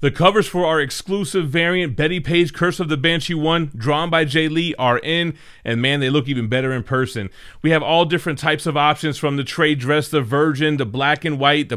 The covers for our exclusive variant Bettie Page Curse of the Banshee 1, drawn by Jae Lee, are in, and man, they look even better in person. We have all different types of options, from the trade dress, the virgin, the black and white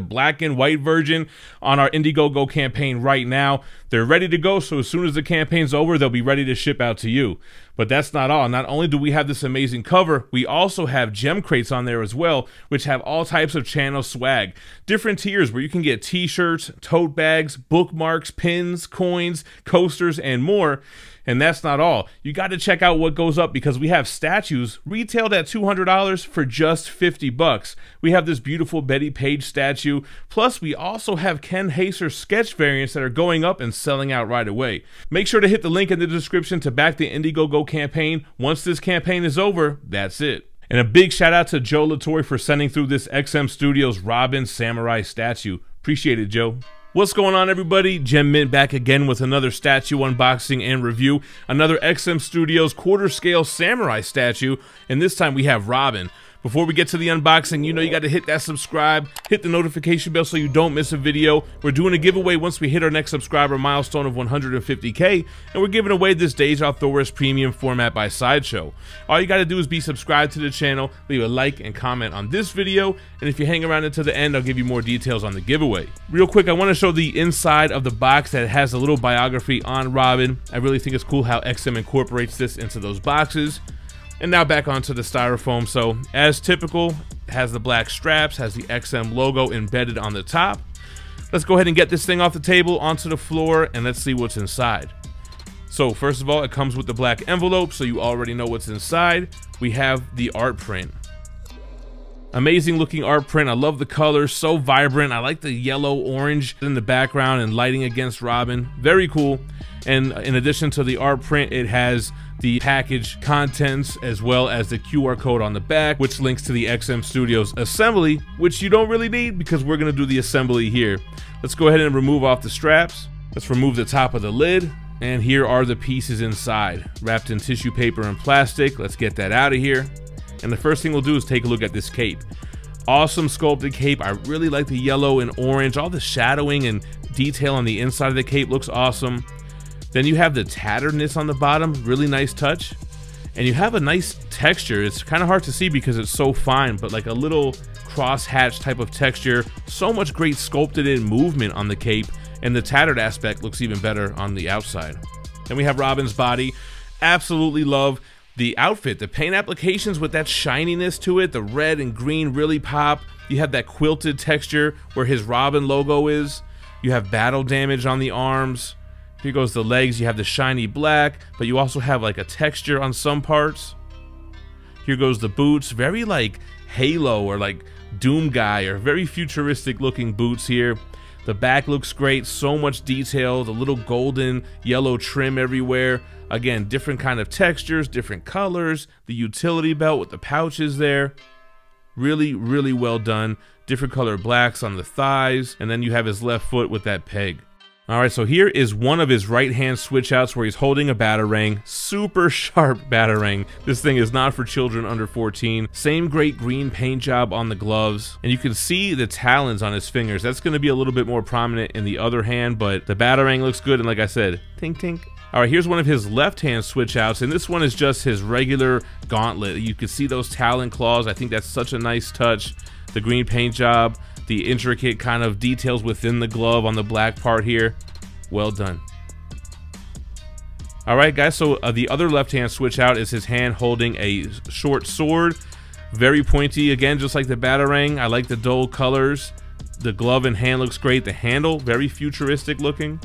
version on our Indiegogo campaign right now. They're ready to go, so as soon as the campaign's over, they'll be ready to ship out to you. But that's not all. Not only do we have this amazing cover, we also have gem crates on there as well, which have all types of channel swag. Different tiers where you can get t-shirts, tote bags, bookmarks, pins, coins, coasters, and more. And that's not all. You got to check out what goes up, because we have statues retailed at $200 for just 50 bucks. We have this beautiful Bettie Page statue. Plus, we also have Ken Haser sketch variants that are going up and selling out right away. Make sure to hit the link in the description to back the Indiegogo campaign. Once this campaign is over, that's it. And a big shout out to Joe LaTorre for sending through this XM Studios Robin Samurai statue. Appreciate it, Joe. What's going on, everybody? Gem Mint back again with another statue unboxing and review. Another XM Studios quarter scale samurai statue, and this time we have Robin. Before we get to the unboxing, you know you got to hit that subscribe, hit the notification bell so you don't miss a video. We're doing a giveaway once we hit our next subscriber milestone of 150K, and we're giving away this DC Premium format by Sideshow. All you got to do is be subscribed to the channel, leave a like and comment on this video, and if you hang around until the end, I'll give you more details on the giveaway. Real quick, I want to show the inside of the box that has a little biography on Robin. I really think it's cool how XM incorporates this into those boxes. And now back onto the styrofoam. So as typical, it has the black straps, has the XM logo embedded on the top. Let's go ahead and get this thing off the table onto the floor, and let's see what's inside. So first of all, it comes with the black envelope, so you already know what's inside. We have the art print. Amazing looking art print. I love the colors, so vibrant. I like the yellow orange in the background and lighting against Robin. Very cool. And in addition to the art print, it has the package contents as well as the QR code on the back, which links to the XM Studios assembly, which you don't really need because we're gonna do the assembly here. Let's go ahead and remove off the straps. Let's remove the top of the lid. And here are the pieces inside, wrapped in tissue paper and plastic. Let's get that out of here. And the first thing we'll do is take a look at this cape. Awesome sculpted cape. I really like the yellow and orange. All the shadowing and detail on the inside of the cape looks awesome. Then you have the tatteredness on the bottom, really nice touch. And you have a nice texture. It's kind of hard to see because it's so fine, but like a little cross-hatch type of texture. So much great sculpted in movement on the cape, and the tattered aspect looks even better on the outside. Then we have Robin's body. Absolutely love the outfit. The paint applications with that shininess to it, the red and green really pop. You have that quilted texture where his Robin logo is. You have battle damage on the arms. Here goes the legs. You have the shiny black, but you also have like a texture on some parts. Here goes the boots. Very like Halo or like Doom Guy, or very futuristic looking boots here. The back looks great. So much detail. The little golden yellow trim everywhere. Again, different kind of textures, different colors. The utility belt with the pouches there. Really, really well done. Different color blacks on the thighs. And then you have his left foot with that peg. Alright, so here is one of his right hand switch outs where he's holding a batarang. Super sharp batarang. This thing is not for children under 14. Same great green paint job on the gloves. And you can see the talons on his fingers. That's going to be a little bit more prominent in the other hand, but the batarang looks good. And like I said, tink tink. Alright, here's one of his left hand switch outs, and this one is just his regular gauntlet. You can see those talon claws. I think that's such a nice touch. The green paint job, the intricate kind of details within the glove on the black part here. Well done. Alright guys, so the other left hand switch out is his hand holding a short sword. Very pointy, again, just like the batarang. I like the dull colors. The glove and hand looks great. The handle, very futuristic looking.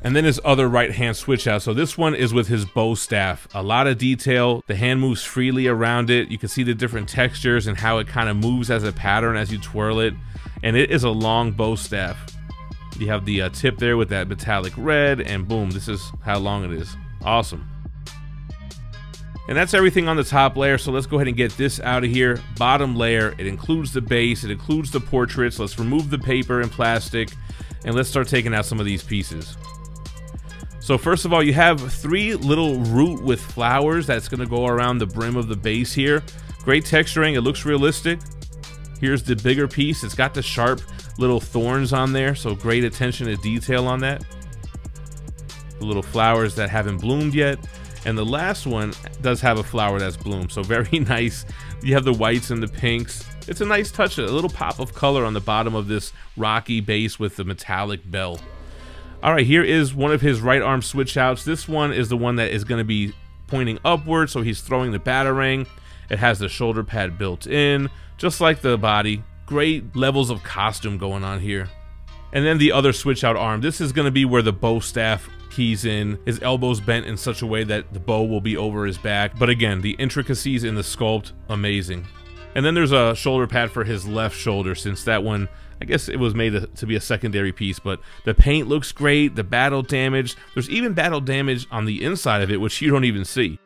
And then his other right hand switch out. So this one is with his bow staff. A lot of detail. The hand moves freely around it. You can see the different textures and how it kind of moves as a pattern as you twirl it. And it is a long bow staff. You have the tip there with that metallic red, and boom, this is how long it is. Awesome. And that's everything on the top layer, so let's go ahead and get this out of here. Bottom layer, it includes the base, it includes the portraits. Let's remove the paper and plastic, and let's start taking out some of these pieces. So first of all, you have three little root with flowers that's going to go around the brim of the base here. Great texturing, it looks realistic. Here's the bigger piece. It's got the sharp little thorns on there, so great attention to detail on that. The little flowers that haven't bloomed yet. And the last one does have a flower that's bloomed, so very nice. You have the whites and the pinks. It's a nice touch, a little pop of color on the bottom of this rocky base with the metallic bell. All right, here is one of his right arm switch outs. This one is the one that is going to be pointing upward, so he's throwing the batarang. It has the shoulder pad built in, just like the body. Great levels of costume going on here. And then the other switch out arm. This is going to be where the bow staff keys in. His elbows bent in such a way that the bow will be over his back. But again, the intricacies in the sculpt, amazing. And then there's a shoulder pad for his left shoulder, since that one, I guess it was made to be a secondary piece, but the paint looks great, the battle damage. There's even battle damage on the inside of it, which you don't even see.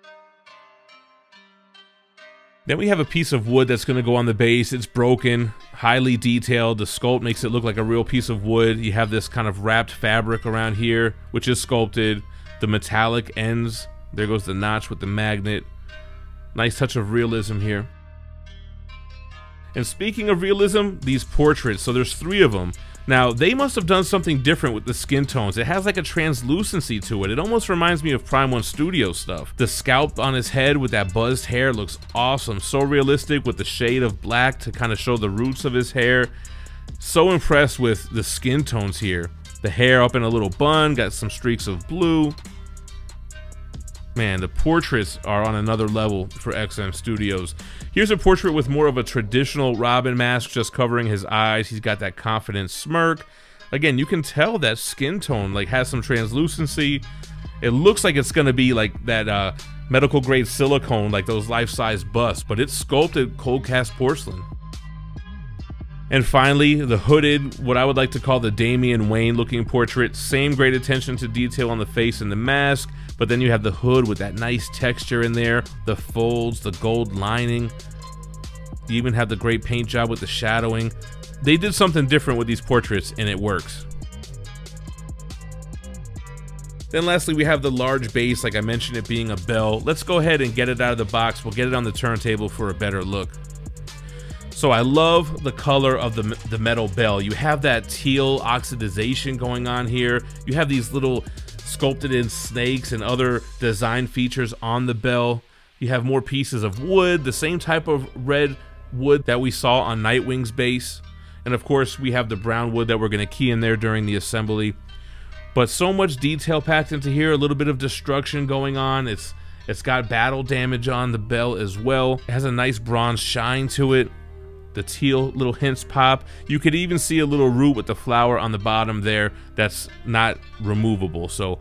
Then we have a piece of wood that's going to go on the base. It's broken, highly detailed. The sculpt makes it look like a real piece of wood. You have this kind of wrapped fabric around here, which is sculpted. The metallic ends. There goes the notch with the magnet. Nice touch of realism here. And speaking of realism, these portraits. So there's 3 of them. Now, they must have done something different with the skin tones. It has like a translucency to it. It almost reminds me of Prime 1 Studio stuff. The scalp on his head with that buzzed hair looks awesome. So realistic with the shade of black to kind of show the roots of his hair. So impressed with the skin tones here. The hair up in a little bun, got some streaks of blue. Man, the portraits are on another level for XM Studios. Here's a portrait with more of a traditional Robin mask, just covering his eyes. He's got that confident smirk. Again, you can tell that skin tone like has some translucency. It looks like it's gonna be like that medical grade silicone, like those life-size busts, but it's sculpted cold cast porcelain. And finally, the hooded, what I would like to call the Damian Wayne looking portrait. Same great attention to detail on the face and the mask, but then you have the hood with that nice texture in there, the folds, the gold lining. You even have the great paint job with the shadowing. They did something different with these portraits, and it works. Then lastly, we have the large base, like I mentioned, it being a bell. Let's go ahead and get it out of the box. We'll get it on the turntable for a better look. So I love the color of the metal bell. You have that teal oxidization going on here. You have these little sculpted in snakes and other design features on the bell. You have more pieces of wood, the same type of red wood that we saw on Nightwing's base. And of course, we have the brown wood that we're going to key in there during the assembly. But so much detail packed into here, a little bit of destruction going on. It's got battle damage on the bell as well. It has a nice bronze shine to it. The teal little hints pop. You could even see a little root with the flower on the bottom there that's not removable, so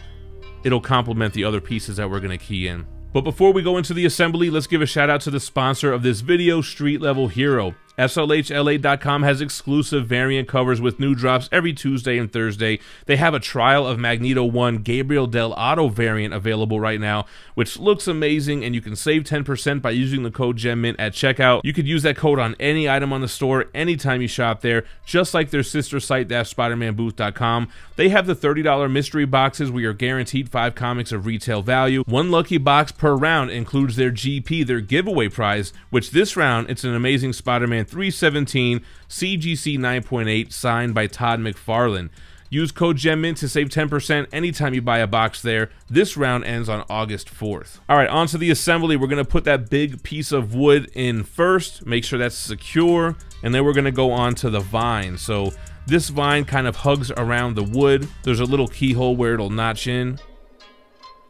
it'll complement the other pieces that we're going to key in. But before we go into the assembly, let's give a shout out to the sponsor of this video, Street Level Hero. SLHLA.com has exclusive variant covers with new drops every Tuesday and Thursday. They have a trial of Magneto 1 Gabriel Del Otto variant available right now, which looks amazing, and you can save 10% by using the code GEMMINT at checkout. You could use that code on any item on the store anytime you shop there, just like their sister site, SpidermanBooth.com. They have the $30 mystery boxes where you're guaranteed 5 comics of retail value. One lucky box per round includes their GP, their giveaway prize, which this round, it's an amazing Spider-Man 317 CGC 9.8 signed by Todd McFarlane. Use code GEMMINT to save 10% anytime you buy a box there. This round ends on August 4th. All right, on to the assembly. We're going to put that big piece of wood in first, make sure that's secure, and then we're going to go on to the vine. So this vine kind of hugs around the wood. There's a little keyhole where it'll notch in.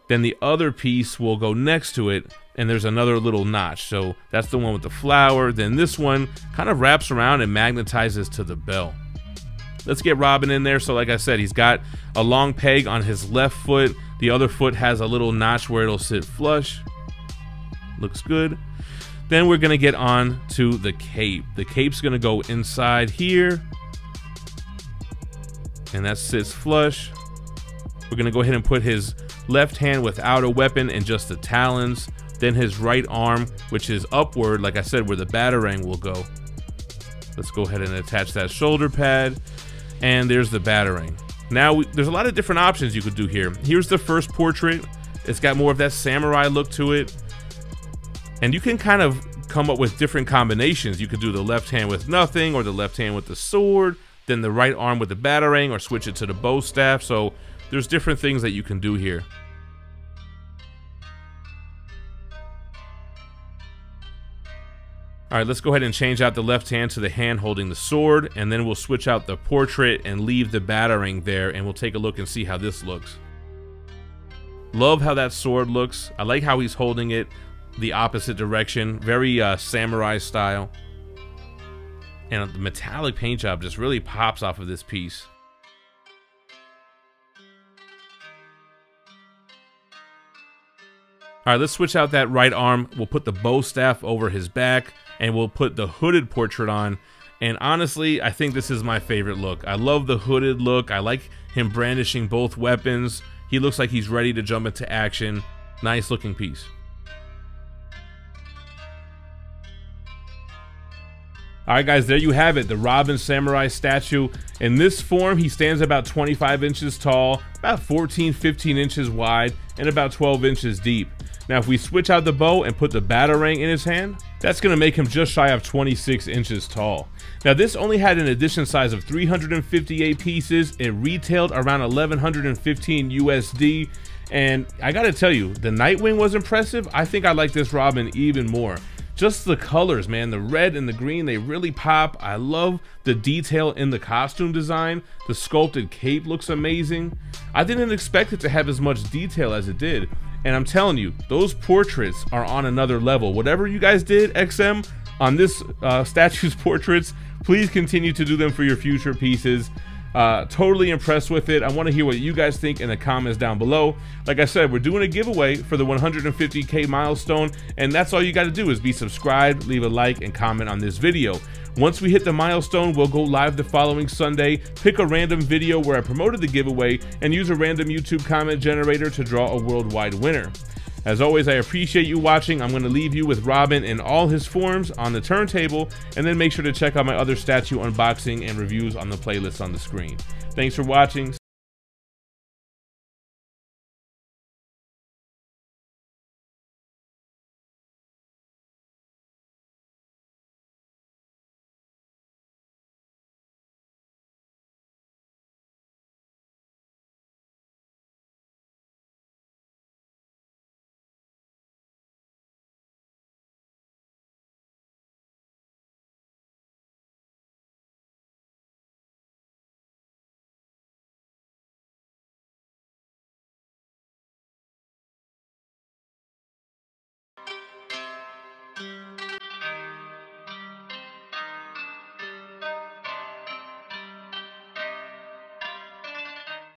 Then the other piece will go next to it, and there's another little notch. So that's the one with the flower. Then this one kind of wraps around and magnetizes to the bell. Let's get Robin in there. So like I said, he's got a long peg on his left foot. The other foot has a little notch where it'll sit flush. Looks good. Then we're gonna get on to the cape. The cape's gonna go inside here, and that sits flush. We're gonna go ahead and put his left hand without a weapon and just the talons. Then his right arm, which is upward, like I said, where the batarang will go. Let's go ahead and attach that shoulder pad. And there's the batarang. Now, there's a lot of different options you could do here. Here's the first portrait. It's got more of that samurai look to it. And you can kind of come up with different combinations. You could do the left hand with nothing, or the left hand with the sword. then the right arm with the batarang, or switch it to the bow staff. So there's different things that you can do here. All right, let's go ahead and change out the left hand to the hand holding the sword, and then we'll switch out the portrait and leave the batarang there, and we'll take a look and see how this looks. Love how that sword looks. I like how he's holding it the opposite direction, very samurai style. And the metallic paint job just really pops off of this piece. All right, let's switch out that right arm. We'll put the bow staff over his back, and we'll put the hooded portrait on. And honestly, I think this is my favorite look. I love the hooded look. I like him brandishing both weapons. He looks like he's ready to jump into action. Nice looking piece. Alright guys, there you have it, the Robin Samurai statue. In this form, he stands about 25 inches tall, about 14-15 inches wide, and about 12 inches deep. Now if we switch out the bow and put the batarang in his hand, that's going to make him just shy of 26 inches tall. Now this only had an edition size of 358 pieces. It retailed around 1115 USD. And I gotta tell you, the Nightwing was impressive. I think I like this Robin even more. Just the colors, man, the red and the green, they really pop. I love the detail in the costume design. The sculpted cape looks amazing. I didn't expect it to have as much detail as it did. And I'm telling you, those portraits are on another level. Whatever you guys did, XM, on this statue's portraits, please continue to do them for your future pieces. Totally impressed with it. I want to hear what you guys think in the comments down below. Like I said, we're doing a giveaway for the 150K milestone, and that's all you got to do is be subscribed, leave a like, and comment on this video. Once we hit the milestone, we'll go live the following Sunday, pick a random video where I promoted the giveaway, and use a random YouTube comment generator to draw a worldwide winner. As always, I appreciate you watching. I'm going to leave you with Robin in all his forms on the turntable, and then make sure to check out my other statue unboxing and reviews on the playlist on the screen. Thanks for watching.